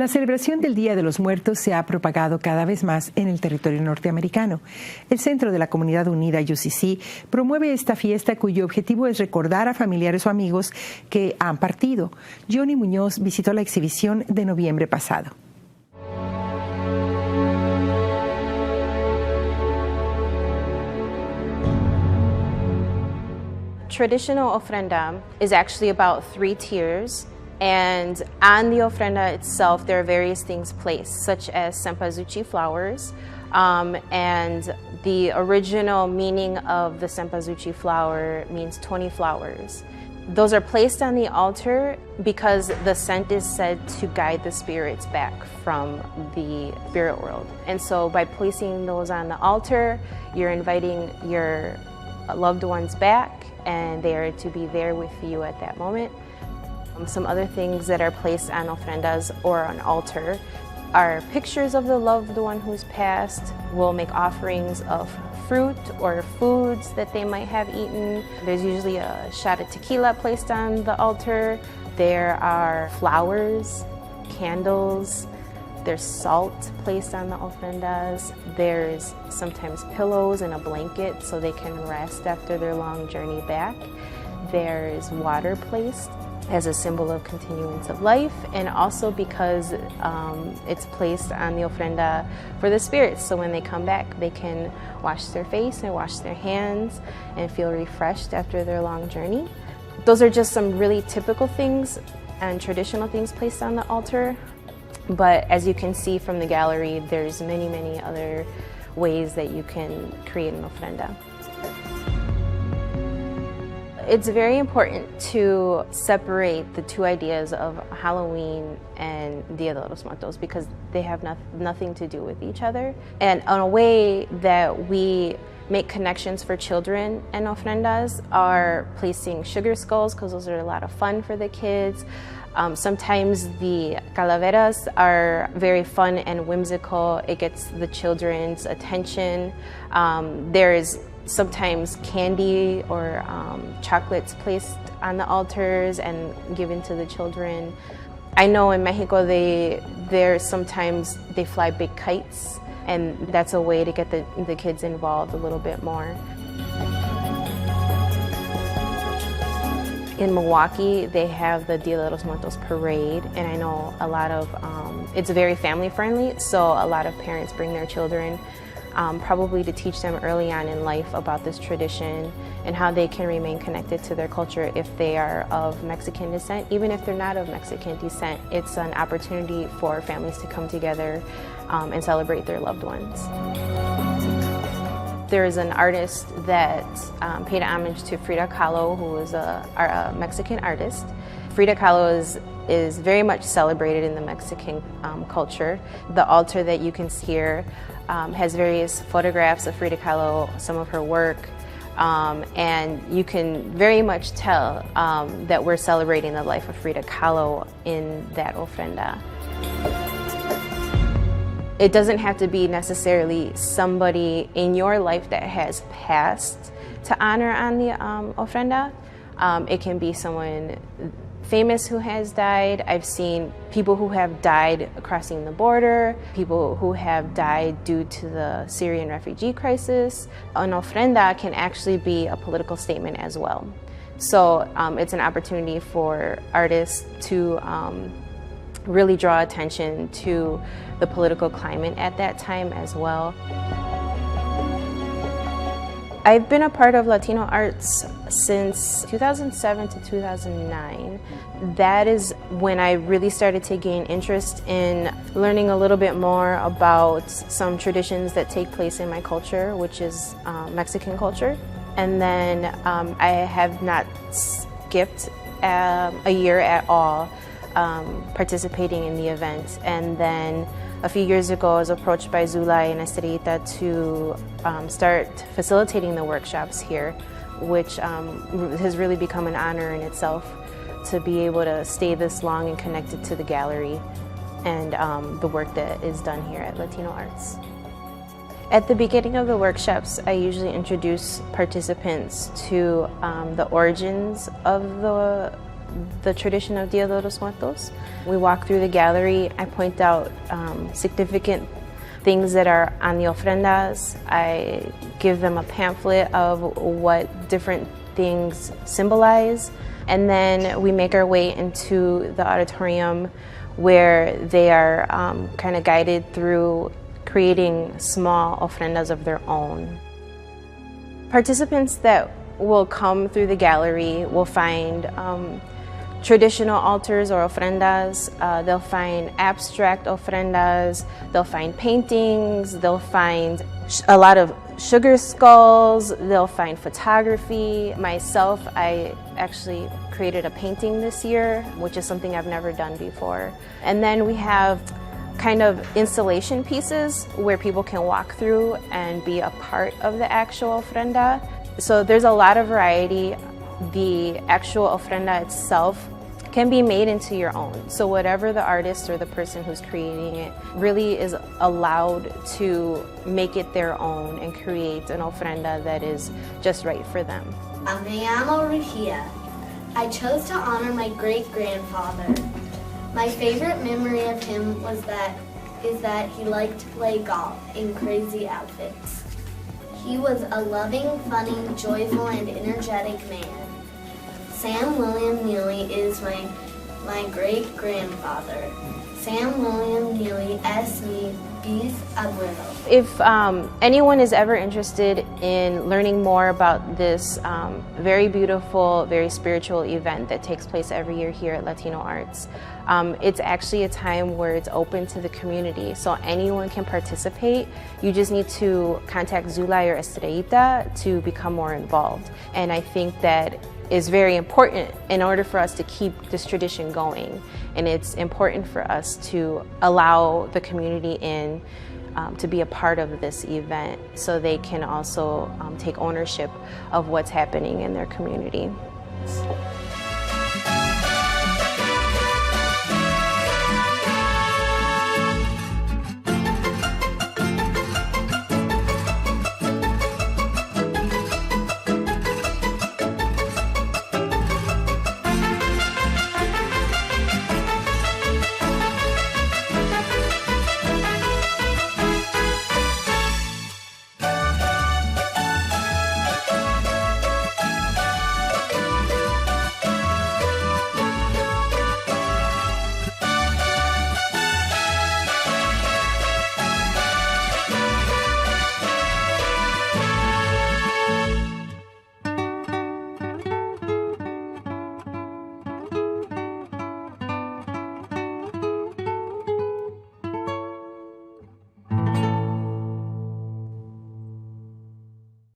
La celebración del Día de los Muertos se ha propagado cada vez más en el territorio norteamericano. El Centro de la Comunidad Unida UCC promueve esta fiesta cuyo objetivo es recordar a familiares o amigos que han partido. Johnny Munoz visitó la exhibición de noviembre pasado. Traditional ofrenda is actually about 3 tiers, and on the ofrenda itself there are various things placed, such as cempasúchil flowers, and the original meaning of the cempasúchil flower means 20 flowers. Those are placed on the altar because the scent is said to guide the spirits back from the spirit world. And so by placing those on the altar, you're inviting your loved ones back, and they are to be there with you at that moment. Some other things that are placed on ofrendas or on altar are pictures of the loved one who's passed. We'll make offerings of fruit or foods that they might have eaten. There's usually a shot of tequila placed on the altar. There are flowers, candles, there's salt placed on the ofrendas. There's sometimes pillows and a blanket so they can rest after their long journey back. There's water placed as a symbol of continuance of life, and also because it's placed on the ofrenda for the spirits, so when they come back they can wash their face and wash their hands and feel refreshed after their long journey. Those are just some really typical things and traditional things placed on the altar, but as you can see from the gallery, there's many other ways that you can create an ofrenda. It's very important to separate the two ideas of Halloween and Dia de los Muertos because they have nothing to do with each other. And in a way that we make connections for children and ofrendas are placing sugar skulls because those are a lot of fun for the kids. Sometimes the calaveras are very fun and whimsical. It gets the children's attention. There is sometimes candy or chocolates placed on the altars and given to the children. I know in Mexico sometimes they fly big kites, and that's a way to get the kids involved a little bit more. In Milwaukee, they have the Dia de los Muertos parade, and I know a lot of, it's very family friendly, so a lot of parents bring their children probably to teach them early on in life about this tradition and how they can remain connected to their culture if they are of Mexican descent. Even if they're not of Mexican descent, it's an opportunity for families to come together and celebrate their loved ones. There is an artist that paid homage to Frida Kahlo, who was a Mexican artist. Frida Kahlo is very much celebrated in the Mexican culture. The altar that you can see here has various photographs of Frida Kahlo, some of her work, and you can very much tell that we're celebrating the life of Frida Kahlo in that ofrenda. It doesn't have to be necessarily somebody in your life that has passed to honor on the ofrenda. It can be someone famous who has died. I've seen people who have died crossing the border, people who have died due to the Syrian refugee crisis. An ofrenda can actually be a political statement as well. So it's an opportunity for artists to really draw attention to the political climate at that time as well. I've been a part of Latino arts since 2007 to 2009. That is when I really started to gain interest in learning a little bit more about some traditions that take place in my culture, which is Mexican culture. And then I have not skipped a year at all participating in the event. And then a few years ago, I was approached by Zulay and Estrellita to start facilitating the workshops here, which has really become an honor in itself to be able to stay this long and connected to the gallery and the work that is done here at Latino Arts. At the beginning of the workshops, I usually introduce participants to the origins of the the tradition of Dia de los Muertos. We walk through the gallery. I point out significant things that are on the ofrendas. I give them a pamphlet of what different things symbolize. And then we make our way into the auditorium where they are kind of guided through creating small ofrendas of their own. Participants that will come through the gallery will find traditional altars or ofrendas. They'll find abstract ofrendas. They'll find paintings. They'll find a lot of sugar skulls. They'll find photography. Myself, I actually created a painting this year, which is something I've never done before. And then we have kind of installation pieces where people can walk through and be a part of the actual ofrenda. So there's a lot of variety. The actual ofrenda itself can be made into your own. So whatever the artist or the person who's creating it really is allowed to make it their own and create an ofrenda that is just right for them. Me llamo Regia. I chose to honor my great-grandfather. My favorite memory of him is that he liked to play golf in crazy outfits. He was a loving, funny, joyful, and energetic man. Sam William Neely is my great-grandfather. Sam William Neely es mi bisabuelo. If anyone is ever interested in learning more about this very beautiful, very spiritual event that takes place every year here at Latino Arts, it's actually a time where it's open to the community, so anyone can participate. You just need to contact Zula or Estrellita to become more involved. And I think that is very important in order for us to keep this tradition going. And it's important for us to allow the community in to be a part of this event so they can also take ownership of what's happening in their community.